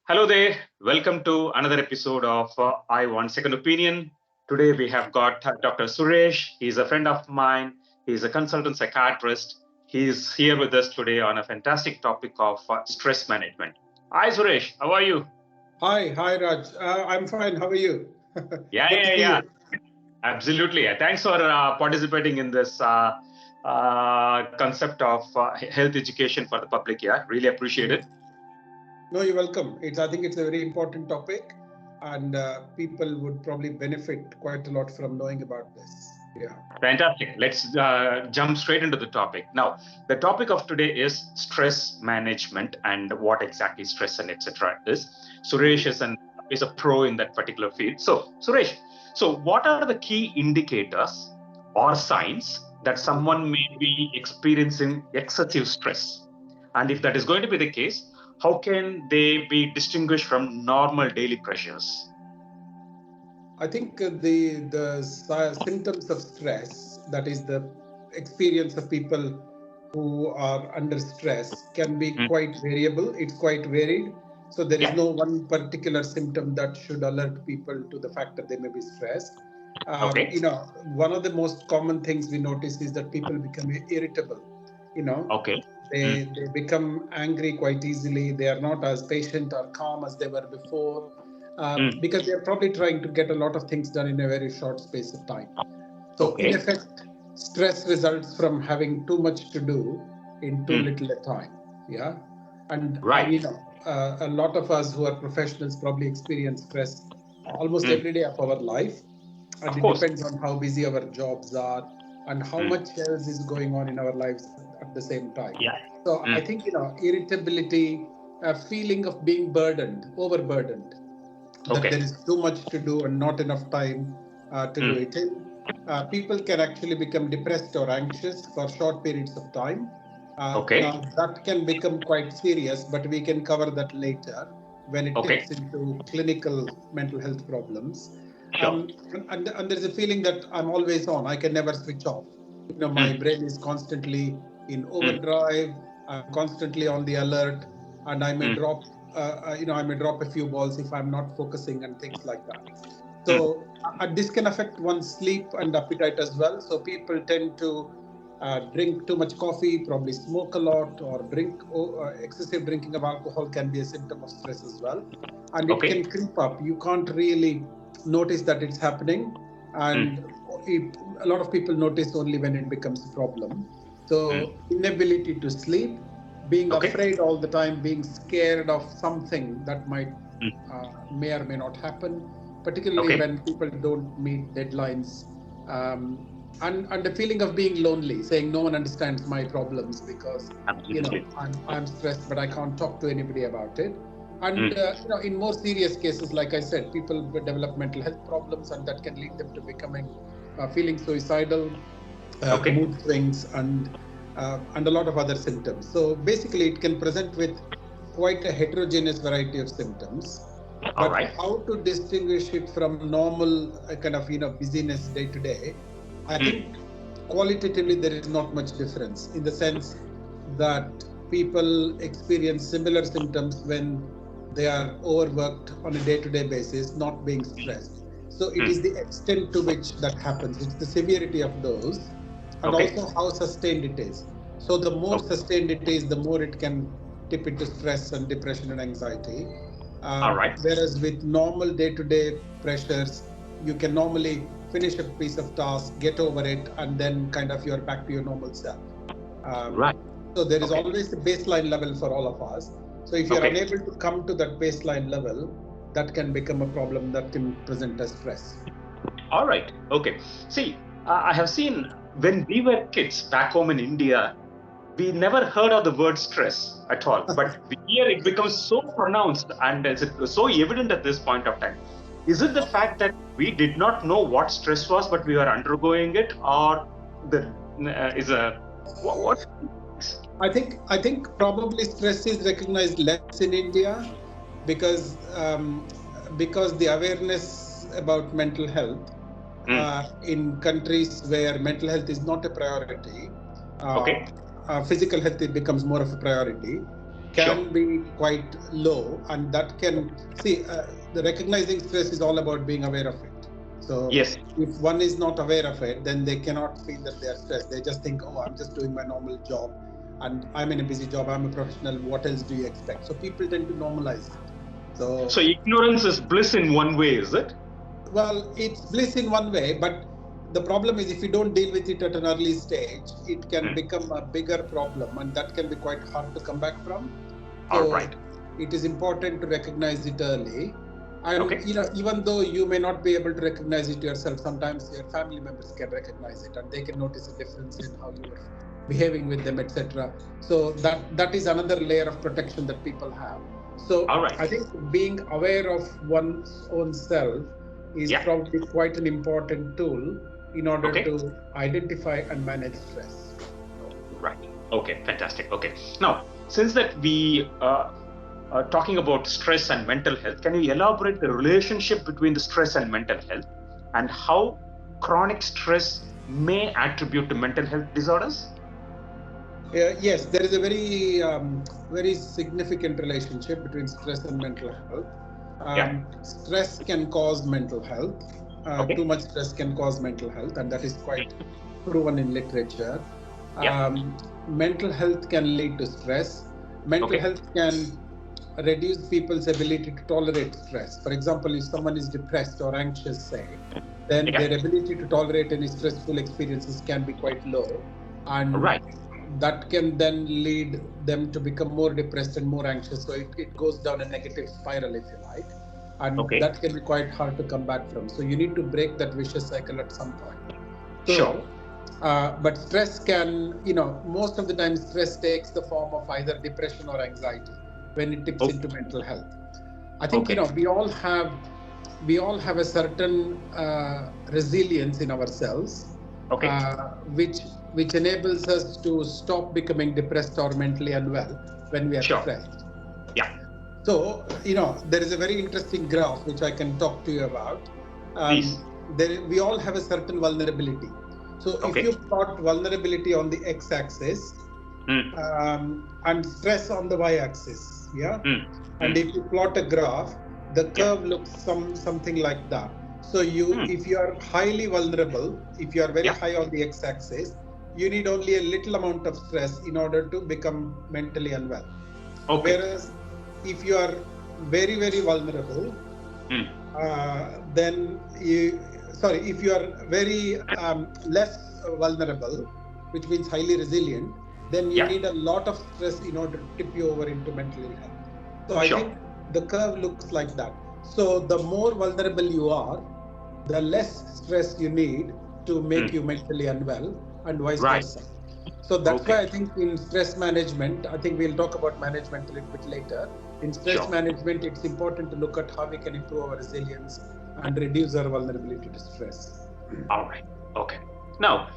Hello there. Welcome to another episode of I Want Second Opinion. Today we have got Dr. Suresh. He's a friend of mine. He's a consultant psychiatrist. He's here with us today on a fantastic topic of stress management. Hi, Suresh. How are you? Hi, Raj. I'm fine. How are you? Yeah, Good to yeah, see yeah. you. Absolutely. Thanks for participating in this concept of health education for the public. Yeah, really appreciate it. No, you're welcome. I think it's a very important topic, and people would probably benefit quite a lot from knowing about this. Yeah. Fantastic. Let's jump straight into the topic. Now, the topic of today is stress management and what exactly stress and etc. is. Suresh is a pro in that particular field. So, Suresh, so what are the key indicators or signs that someone may be experiencing excessive stress? And if that is going to be the case, how can they be distinguished from normal daily pressures? I think the symptoms of stress, that is the experience of people who are under stress, can be Mm. quite variable. It's quite varied. So there is Yeah. no one particular symptom that should alert people to the fact that they may be stressed. Okay. One of the most common things we notice is that people become irritable. You know, Okay. Mm. they become angry quite easily. They are not as patient or calm as they were before, Mm. because they're probably trying to get a lot of things done in a very short space of time. So, in Okay. effect, stress results from having too much to do in too Mm. little a time. Yeah. And Right. a lot of us who are professionals probably experience stress almost Mm. every day of our life. And Of it course. depends on how busy our jobs are and how Mm. much else is going on in our lives at the same time. Yeah. So I Mm. think, irritability, a feeling of being burdened, overburdened, that there Okay. is too much to do and not enough time to do Mm. it in. People can actually become depressed or anxious for short periods of time. Okay. Now, that can become quite serious, but we can cover that later when it Okay. tips into clinical mental health problems. Sure. And there's a feeling that I'm always on, I can never switch off. My Mm. brain is constantly in Mm. overdrive, I'm constantly on the alert, and Mm. I may drop a few balls if I'm not focusing and things like that. Mm. So this can affect one's sleep and appetite as well. So people tend to drink too much coffee, probably smoke a lot, or excessive drinking of alcohol can be a symptom of stress as well, and it can Okay. creep up. You can't really notice that it's happening, Mm. and a lot of people notice only when it becomes a problem. Mm. So inability to sleep, being Okay. afraid all the time, being scared of something that might Mm. may or may not happen, particularly Okay. when people don't meet deadlines, and the feeling of being lonely, saying no one understands my problems because Absolutely. I'm stressed, but I can't talk to anybody about it. And Mm. in more serious cases, like I said, people develop mental health problems, and that can lead them to becoming feeling suicidal, Okay. mood swings, and a lot of other symptoms. So basically, it can present with quite a heterogeneous variety of symptoms. All But right. how to distinguish it from normal kind of busyness day to day? I Mm. think qualitatively there is not much difference in the sense that people experience similar symptoms when they are overworked on a day-to-day basis, not being stressed. So it Mm. is the extent to which that happens. It's the severity of those, and Okay. also how sustained it is. So the more Okay. sustained it is, the more it can tip into stress and depression and anxiety. All right. Whereas with normal day-to-day pressures, you can normally finish a piece of task, get over it, and then kind of you're back to your normal self. Um, Right. so there is Okay. always a baseline level for all of us. So if you're Okay. unable to come to that baseline level, that can become a problem that can present as stress. All right. Okay. See, I have seen when we were kids back home in India, we never heard of the word stress at all. But here it becomes so pronounced and it's so evident at this point of time. Is it the fact that we did not know what stress was, but we were undergoing it, or the is a what? I think probably stress is recognized less in India because the awareness about mental health Mm. in countries where mental health is not a priority, uh, Okay. physical health it becomes more of a priority. Sure. can be quite low, and that can see the recognizing stress is all about being aware of it. So Yes. if one is not aware of it, then they cannot feel that they are stressed. They just think, oh, I'm just doing my normal job, and I'm in a busy job, I'm a professional, what else do you expect? So people tend to normalize it. So So ignorance is bliss in one way, is it? well, it's bliss in one way, but the problem is if you don't deal with it at an early stage, it can Hmm. become a bigger problem, and that can be quite hard to come back from. All So right. it is important to recognize it early. And Okay. even though you may not be able to recognize it yourself, sometimes your family members can recognize it, and they can notice a difference in how you are behaving with them, etc. So that is another layer of protection that people have. So All right. I think being aware of one's own self is Yeah. probably quite an important tool in order Okay. to identify and manage stress. Right. Okay. Fantastic. Okay. Now, since that we talking about stress and mental health, can you elaborate the relationship between the stress and mental health, and how chronic stress may attribute to mental health disorders? Yes, there is a very significant relationship between stress and mental health. Yeah. Stress can cause mental health. Too Okay. much stress can cause mental health, and that is quite proven in literature. Yeah. Mental health can lead to stress. Mental Okay. health can reduce people's ability to tolerate stress. For example, if someone is depressed or anxious, say, then Yeah. their ability to tolerate any stressful experiences can be quite low, and Right. that can then lead them to become more depressed and more anxious. So it goes down a negative spiral, if you like, and Okay. that can be quite hard to come back from. So you need to break that vicious cycle at some point. Sure. So, but stress can, most of the time, stress takes the form of either depression or anxiety when it tips Oh, into mental health. I think okay. we all have a certain resilience in ourselves, Okay. which enables us to stop becoming depressed or mentally unwell when we are Sure. stressed. Yeah. So, there is a very interesting graph which I can talk to you about. Please. We all have a certain vulnerability. So, if Okay. you plot vulnerability on the x axis, Mm, and stress on the y-axis. Yeah, mm, and mm. if you plot a graph, the Yeah. curve looks something like that. So Mm, if you are highly vulnerable, if you are very yeah. high on the x-axis, you need only a little amount of stress in order to become mentally unwell. Okay. Whereas if you are very vulnerable, Mm, then if you are very less vulnerable, which means highly resilient, then you yeah. need a lot of stress in order to tip you over into mental ill health. So I Sure. think the curve looks like that. So the more vulnerable you are, the less stress you need to make Mm, you mentally unwell, and vice right. versa. So that's Okay. why I think in stress management, I think we'll talk about management a little bit later. In stress Sure. management, it's important to look at how we can improve our resilience and reduce our vulnerability to stress. All right. Okay. Now,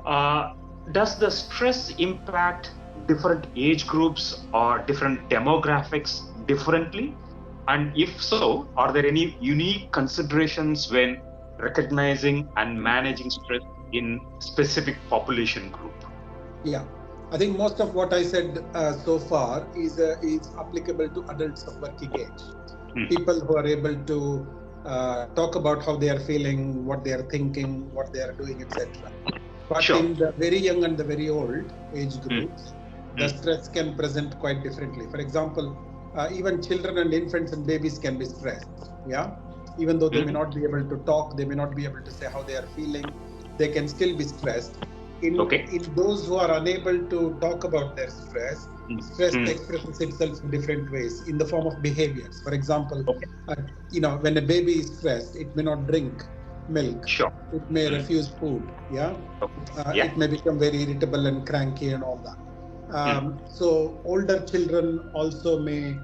uh, does the stress impact different age groups or different demographics differently? And if so, are there any unique considerations when recognizing and managing stress in specific population group? Yeah, I think most of what I said so far is applicable to adults of working age, Hmm. people who are able to talk about how they are feeling, what they are thinking, what they are doing, etc. But Sure. in the very young and the very old age Hmm. groups, the Hmm. stress can present quite differently. For example, even children and infants and babies can be stressed. Yeah, even though they may Hmm. not be able to talk, they may not be able to say how they are feeling, they can still be stressed. Okay. In those who are unable to talk about their stress, Hmm. stress Hmm. expresses itself in different ways in the form of behaviors. For example, Okay. uh, when a baby is stressed, it may not drink milk, Sure. it may Hmm. refuse food. Yeah, Okay. Yeah. it may become very irritable and cranky and all that. Hmm. So older children also may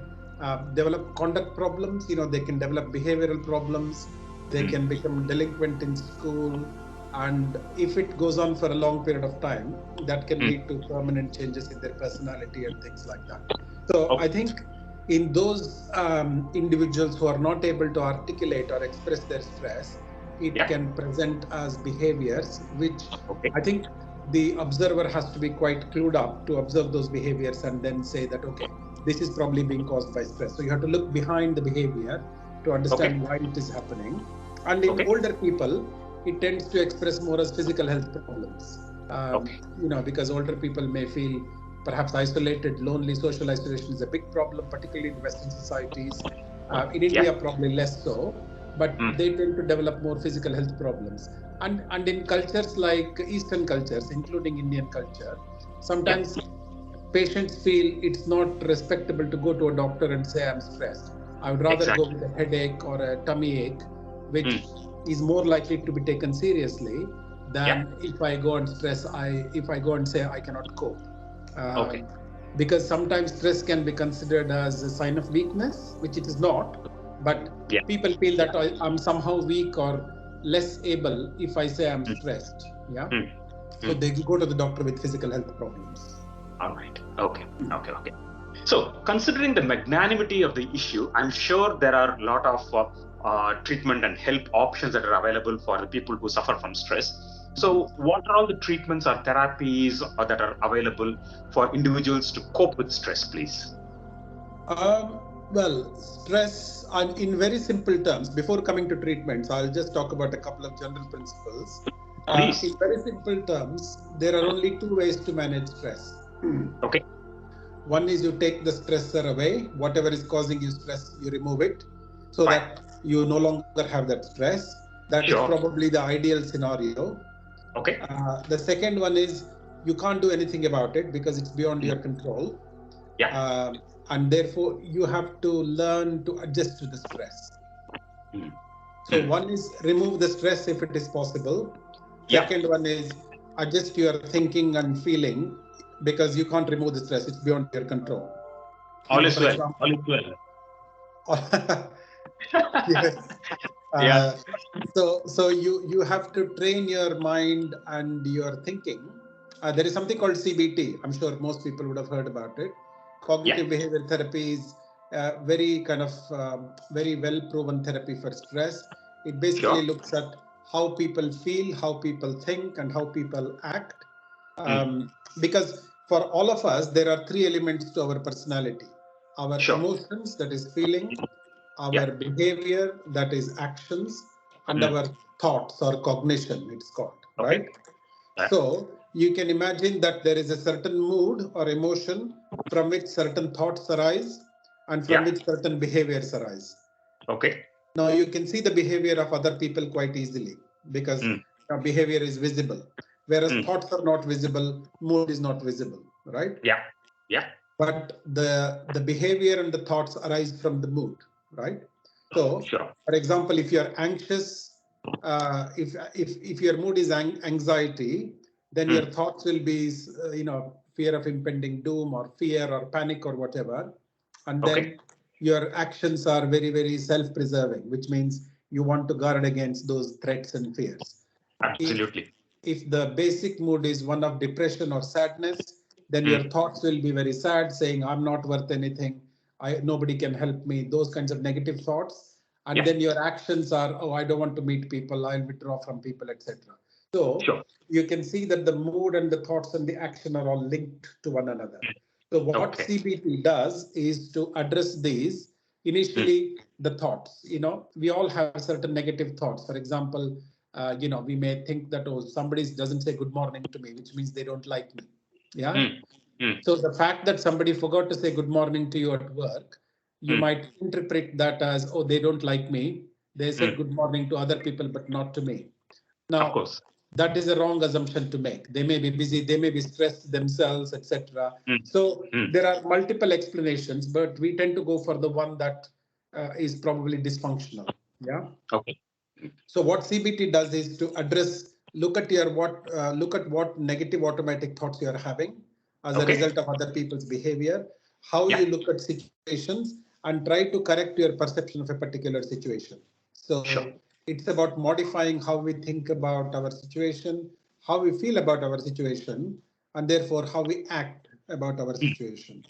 develop conduct problems. They can develop behavioral problems. They Hmm. can become delinquent in school, and if it goes on for a long period of time, that can Hmm. lead to permanent changes in their personality and things like that. So I Okay. think in those individuals who are not able to articulate or express their stress, it Yeah. can present as behaviors which Okay. I think the observer has to be quite clued up to observe those behaviors and then say that, okay, this is probably being caused by stress. So you have to look behind the behavior to understand why it is happening. And in older people, it tends to express more as physical health problems. Because older people may feel perhaps isolated, lonely. Social isolation is a big problem, particularly in Western societies. In India, probably less so, but they tend to develop more physical health problems. And in cultures like Eastern cultures, including Indian culture, sometimes patients feel it's not respectable to go to a doctor and say I'm stressed. I would rather go with a headache or a tummy ache, which is more likely to be taken seriously than if I go and if I go and say I cannot cope. Because sometimes stress can be considered as a sign of weakness, which it is not, but people feel that I'm somehow weak or less able if I say I'm stressed. So they go to the doctor with physical health problems. All right. Okay. So, considering the magnanimity of the issue, I'm sure there are a lot of treatment and help options that are available for the people who suffer from stress. So, what are all the treatments or therapies that are available for individuals to cope with stress, please? Well, stress, and in very simple terms, before coming to treatments, I'll just talk about a couple of general principles. In very simple terms, there are only two ways to manage stress. Okay. One is you take the stressor away, whatever is causing you stress, you remove it so that you no longer have that stress. That is probably the ideal scenario. Okay. The second one is you can't do anything about it because it's beyond your control. And therefore, you have to learn to adjust to the stress. So one is remove the stress if it is possible. Second one is adjust your thinking and feeling because you can't remove the stress. It's beyond your control. All is well. All is well. Yes. So you have to train your mind and your thinking. There is something called CBT. I'm sure most people would have heard about it. Cognitive behavior therapy is very kind of very well proven therapy for stress. It basically looks at how people feel, how people think, and how people act. Because for all of us, there are three elements to our personality: our emotions, that is feeling, our behavior, that is actions, and our thoughts or cognition, it's called, right? So you can imagine that there is a certain mood or emotion from which certain thoughts arise and from which certain behaviors arise. Now you can see the behavior of other people quite easily because behavior is visible, whereas thoughts are not visible, mood is not visible, right? But the behavior and the thoughts arise from the mood, right? So, for example, if you're anxious, if your mood is anxiety, then your thoughts will be, fear of impending doom or fear or panic or whatever, and then your actions are very, very self-preserving, which means you want to guard against those threats and fears. Absolutely. If the basic mood is one of depression or sadness, then your thoughts will be very sad, saying, I'm not worth anything, nobody can help me, those kinds of negative thoughts. And then your actions are, oh, I don't want to meet people, I'll withdraw from people, etc. So you can see that the mood and the thoughts and the action are all linked to one another. So what CBT does is to address these. Initially, the thoughts, we all have certain negative thoughts. For example, we may think that, oh, somebody doesn't say good morning to me, which means they don't like me. So the fact that somebody forgot to say good morning to you at work, you might interpret that as, oh, they don't like me. They said good morning to other people, but not to me. Now, that is a wrong assumption to make. They may be busy, they may be stressed themselves, etc. So there are multiple explanations, but we tend to go for the one that is probably dysfunctional. So what CBT does is to address, look at what negative automatic thoughts you are having as a result of other people's behavior, how you look at situations, and try to correct your perception of a particular situation. So it's about modifying how we think about our situation, how we feel about our situation, and therefore how we act about our situation.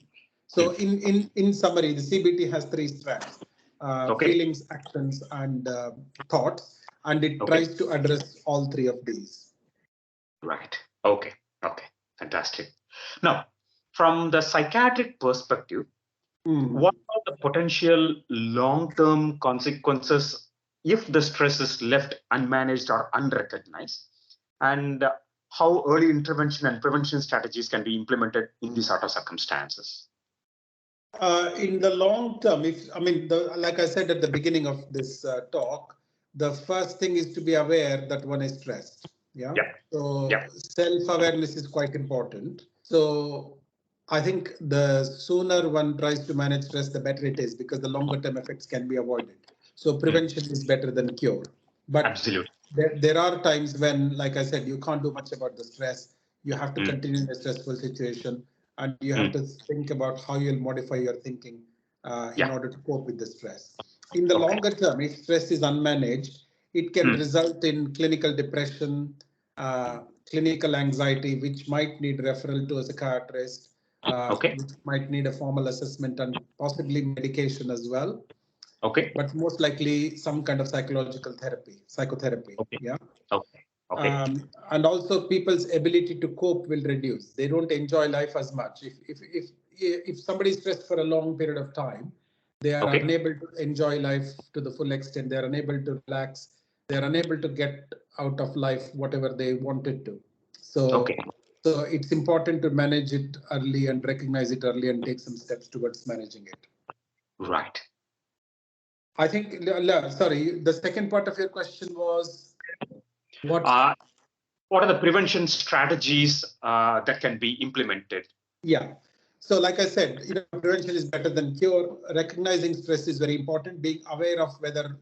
So in summary, the CBT has three strands: feelings, actions, and thoughts, and it tries to address all three of these. Right. Okay. Fantastic. Now, from the psychiatric perspective, Mm. what are the potential long-term consequences if the stress is left unmanaged or unrecognized? And how early intervention and prevention strategies can be implemented in these sort of circumstances? In the long term, if I mean, like I said at the beginning of this talk, the first thing is to be aware that one is stressed. Yeah. Yeah, So yeah, self-awareness is quite important. So I think the sooner one tries to manage stress, the better it is, because the longer term effects can be avoided. So mm, prevention is better than cure. But absolutely. there are times when, like I said, you can't do much about the stress. You have to Mm, continue in a stressful situation, and you have mm, to think about how you'll modify your thinking in yeah, order to cope with the stress. In the okay. longer term, if stress is unmanaged, it can Mm, result in clinical depression, clinical anxiety, which might need referral to a psychiatrist, okay, which might need a formal assessment and possibly medication as well, okay, but most likely some kind of psychological therapy, psychotherapy. okay, Yeah. okay, okay. And also people's ability to cope will reduce. They don't enjoy life as much. If somebody is stressed for a long period of time, they are Okay. unable to enjoy life to the full extent. They are unable to relax. They are unable to get out of life whatever they wanted to. So, Okay. so it's important to manage it early and recognize it early and take some steps towards managing it. Right. I think, sorry, the second part of your question was what? Uh, what are the prevention strategies that can be implemented? Yeah. So, like I said, prevention is better than cure. Recognizing stress is very important. Being aware of whether,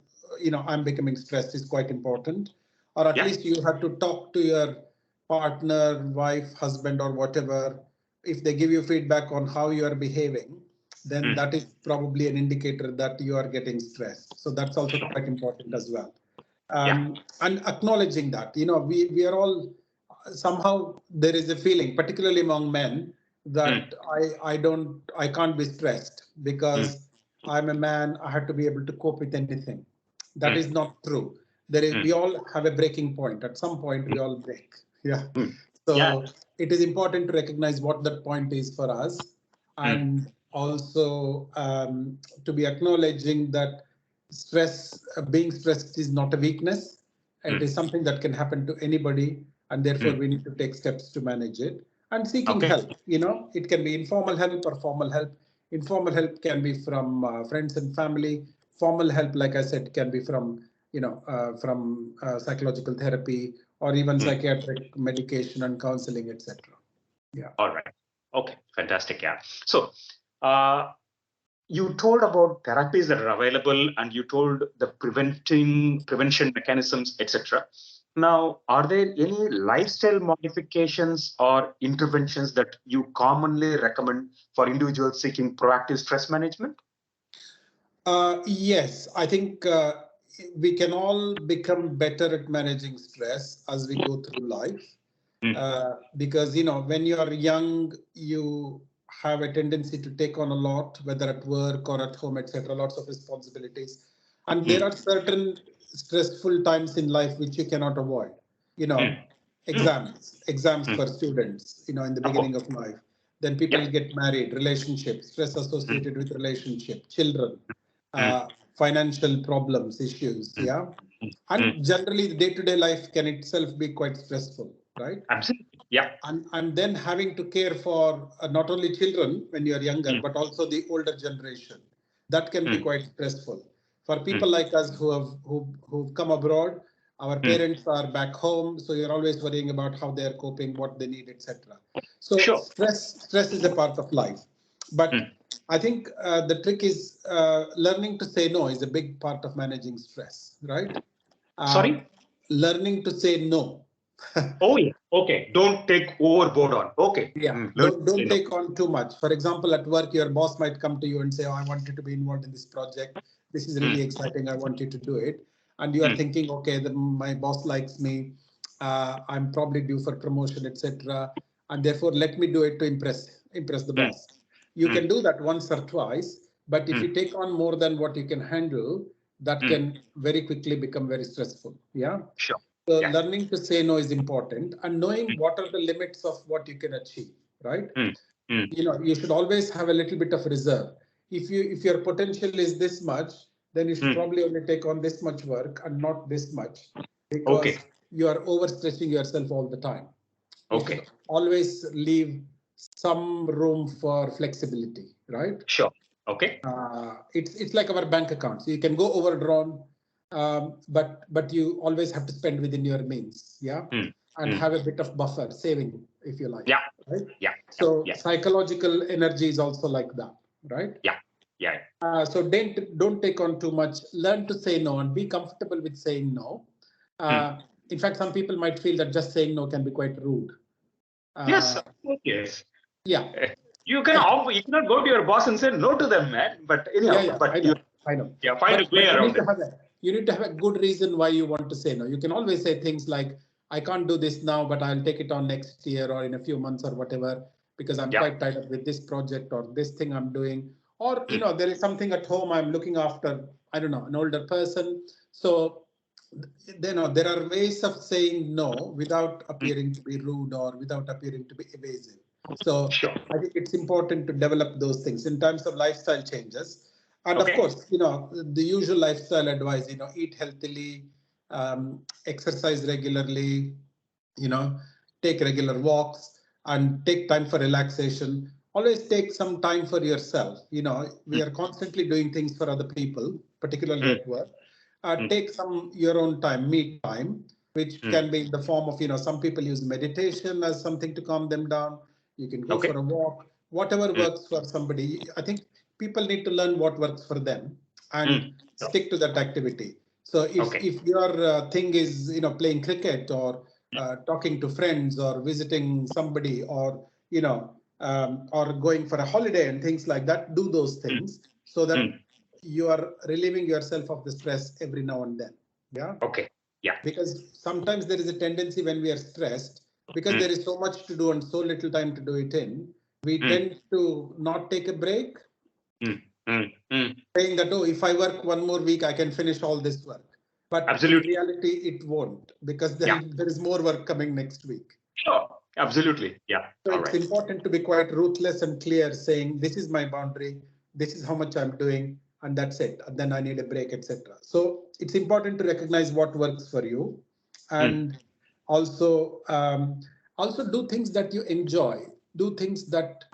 I'm becoming stressed is quite important. Or at Yeah. least you have to talk to your partner, wife, husband, or whatever. If they give you feedback on how you are behaving, then Mm, that is probably an indicator that you are getting stressed. So that's also sure. quite important as well. Yeah. And acknowledging that, we are all somehow there is a feeling, particularly among men, Mm, that I can't be stressed mm, because I'm a man. I have to be able to cope with anything. That mm, is not true. mm, We all have a breaking point. At some point, mm, we all break. Yeah. mm. Yeah. So it is important to recognize what that point is for us, Mm, and also to be acknowledging that being stressed is not a weakness. It mm, is something that can happen to anybody, and therefore mm. we need to take steps to manage it. And seeking Okay. help, it can be informal help or formal help. Informal help can be from friends and family. Formal help, like I said, can be from psychological therapy or even Mm. psychiatric medication and counseling, etc. Yeah. All right. Okay. Fantastic. Yeah. So, uh, you told about therapies that are available, and you told the prevention mechanisms, etc. Now, are there any lifestyle modifications or interventions that you commonly recommend for individuals seeking proactive stress management? Yes, I think we can all become better at managing stress as we go through life. Mm, Because when you are young, you have a tendency to take on a lot, whether at work or at home, etc. Lots of responsibilities, and there mm, are certain stressful times in life which you cannot avoid. You mm, know, mm, exams mm. for students. In the Of course. beginning of life. Then people Yeah. get married, relationships, stress Mm, associated with relationship, children, mm, financial problems, issues. mm, Yeah, mm, mm. and generally the day-to-day life can itself be quite stressful, right? Absolutely. Yeah. And then having to care for not only children when you're younger, Mm, but also the older generation, that can be mm, quite stressful for people mm, like us who've come abroad. Our mm. parents are back home, so you're always worrying about how they're coping, what they need, etc. So Sure. stress is a part of life, but Mm. I think the trick is learning to say no is a big part of managing stress, right? um, Sorry? Learning to say no. Oh, yeah. Okay. Don't take overboard on. Okay. Yeah, Mm. Learn don't to say don't no. take on too much. For example, at work, your boss might come to you and say, "Oh, I want you to be involved in this project. This is Mm, really exciting. I want you to do it." And you are mm, thinking, "Okay, my boss likes me. I'm probably due for promotion, etc. And therefore, let me do it to impress the mm, boss." You mm, can do that once or twice, but if mm, you take on more than what you can handle, that mm. can very quickly become very stressful. Yeah. Sure. So Yeah. learning to say no is important, and knowing Mm, what are the limits of what you can achieve, right? mm, mm, You should always have a little bit of reserve. if your potential is this much, then you should probably only take on this much work and not this much, because you are overstretching yourself all the time. You should always leave some room for flexibility, right? Sure. Okay. It's like our bank account. So you can go overdrawn, but you always have to spend within your means, yeah, and have a bit of buffer saving, if you like. Yeah. Right. Yeah. So psychological energy is also like that, right? Yeah. Yeah. So don't take on too much. Learn to say no and be comfortable with saying no. In fact, some people might feel that just saying no can be quite rude. Yes. Yes. Yeah. You cannot go to your boss and say no to them, man. But anyhow, but I know. Yeah, find a way around it. You need to have a good reason why you want to say no. You can always say things like, I can't do this now, but I'll take it on next year or in a few months or whatever, because I'm quite tied up with this project or this thing I'm doing. Or, there is something at home I'm looking after, I don't know, an older person. So, there are ways of saying no without appearing to be rude or without appearing to be evasive. So I think it's important to develop those things in terms of lifestyle changes. And of course, the usual lifestyle advice, eat healthily, exercise regularly, take regular walks and take time for relaxation. Always take some time for yourself. We are constantly doing things for other people, particularly at work. Take some your own time, me time, which can be in the form of, some people use meditation as something to calm them down. You can go for a walk, whatever works for somebody. I think people need to learn what works for them and stick to that activity. So if your thing is, playing cricket or talking to friends or visiting somebody or, or going for a holiday and things like that, do those things so that you are relieving yourself of the stress every now and then. Yeah. Okay. Yeah. Because sometimes there is a tendency when we are stressed, because there is so much to do and so little time to do it in, we tend to not take a break, saying that, oh, if I work one more week, I can finish all this work. But in reality, it won't, because then there is more work coming next week. Sure. Absolutely. Yeah. So it's important to be quite ruthless and clear, saying this is my boundary, this is how much I'm doing, and that's it. And then I need a break, etc. So it's important to recognize what works for you, and also do things that you enjoy, do things that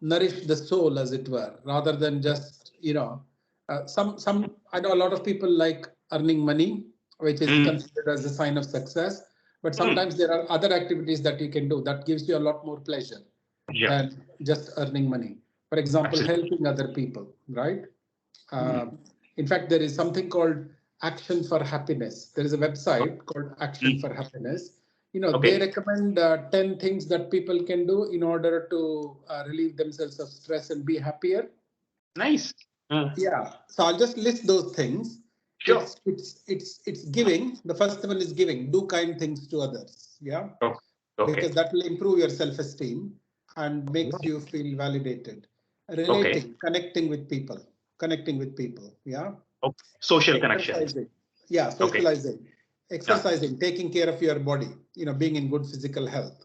nourish the soul, as it were, rather than just some. I know a lot of people like earning money, which is considered as a sign of success. But sometimes there are other activities that you can do that gives you a lot more pleasure than just earning money. For example, helping other people, right? In fact, there is something called Action for Happiness. There is a website called Action for Happiness. They recommend 10 things that people can do in order to relieve themselves of stress and be happier. Nice. Yeah. So I'll just list those things. Sure. It's giving. The first one is giving. Do kind things to others. Yeah. Because that will improve your self-esteem and makes you feel validated. Relating, connecting with people. Yeah. Social connection. Yeah, socializing. Exercising, taking care of your body, being in good physical health.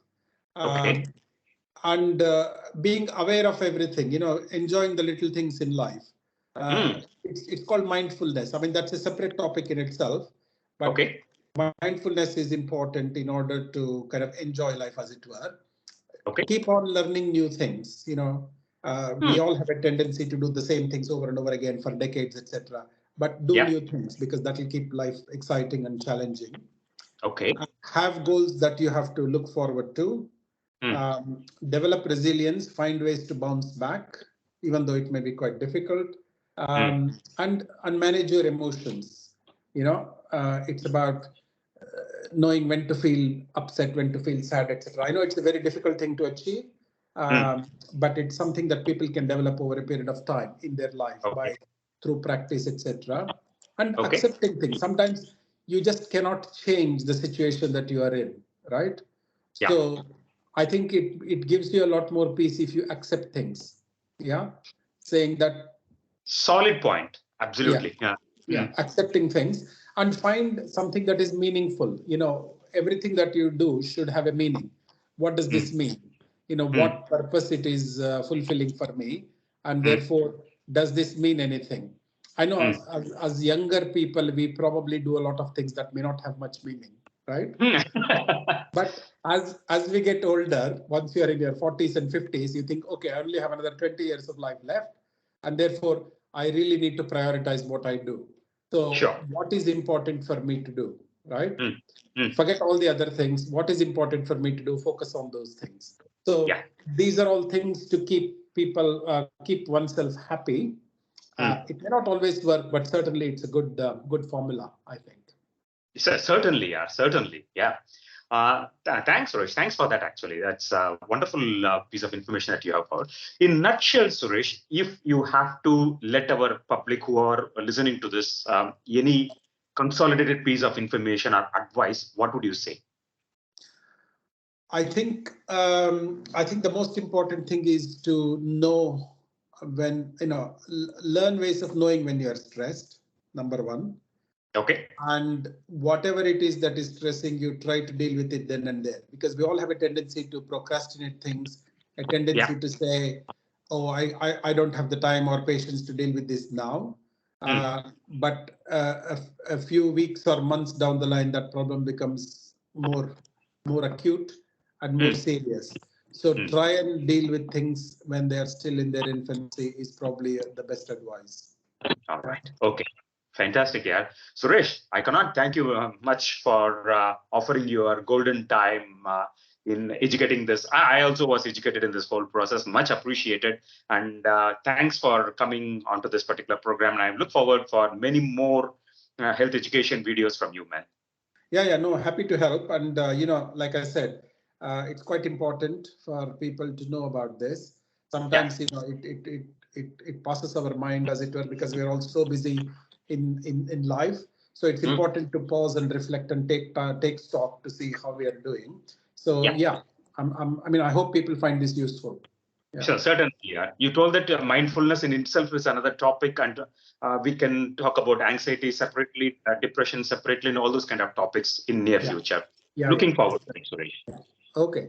And being aware of everything, enjoying the little things in life. It's called mindfulness. I mean, that's a separate topic in itself. But mindfulness is important in order to kind of enjoy life, as it were. Keep on learning new things. We all have a tendency to do the same things over and over again for decades, etc. But do new things, because that will keep life exciting and challenging. Have goals that you have to look forward to. Develop resilience. Find ways to bounce back, even though it may be quite difficult. And manage your emotions. It's about knowing when to feel upset, when to feel sad, etc. I know it's a very difficult thing to achieve, but it's something that people can develop over a period of time in their life through practice, etc. And accepting things. Sometimes you just cannot change the situation that you are in, right? So I think it gives you a lot more peace if you accept things. Yeah, saying that. Solid point. Absolutely. Accepting things and find something that is meaningful. Everything that you do should have a meaning. What does this mean? What purpose it is fulfilling for me, and therefore does this mean anything? I know Mm. as younger people, we probably do a lot of things that may not have much meaning, right? But as we get older, once you are in your 40s and 50s, you think, okay, I only have another 20 years of life left, and therefore I really need to prioritize what I do. So, Sure. what is important for me to do, right? Mm. Mm. Forget all the other things. What is important for me to do? Focus on those things. Yeah. So, these are all things to keep people, keep oneself happy. Mm. It may not always work, but certainly it's a good formula, I think. Certainly, yeah, certainly, yeah. Thanks, Suresh. Thanks for that. Actually, that's a wonderful piece of information that you have heard. In nutshell, Suresh, if you have to let our public who are listening to this any consolidated piece of information or advice, what would you say? I think the most important thing is to know when learn ways of knowing when you are stressed. Number one, Okay. and whatever it is that is stressing you, try to deal with it then and there, because we all have a tendency to procrastinate things, a Yeah. tendency to say, oh, I don't have the time or patience to deal with this now. Mm. But a few weeks or months down the line, that problem becomes more acute and more Mm. serious. So Mm. try and deal with things when they are still in their infancy is probably the best advice. All Yeah. right. Okay. Fantastic, yeah. Suresh, I cannot thank you much for offering your golden time in educating this. I also was educated in this whole process, much appreciated. And thanks for coming onto this particular program. And I look forward for many more health education videos from you, man. Yeah, no, happy to help. And, like I said, it's quite important for people to know about this. Yeah. Sometimes, it passes our mind, as it were, because we're all so busy in life. So it's Mm. important to pause and reflect and take stock to see how we are doing. So, Yeah. yeah, I mean, I hope people find this useful. Yeah. Sure, certainly. Yeah. You told that mindfulness in itself is another topic, and we can talk about anxiety separately, depression separately, and all those kind of topics in near Yeah. future. Yeah. Looking forward to it, Suresh. Okay.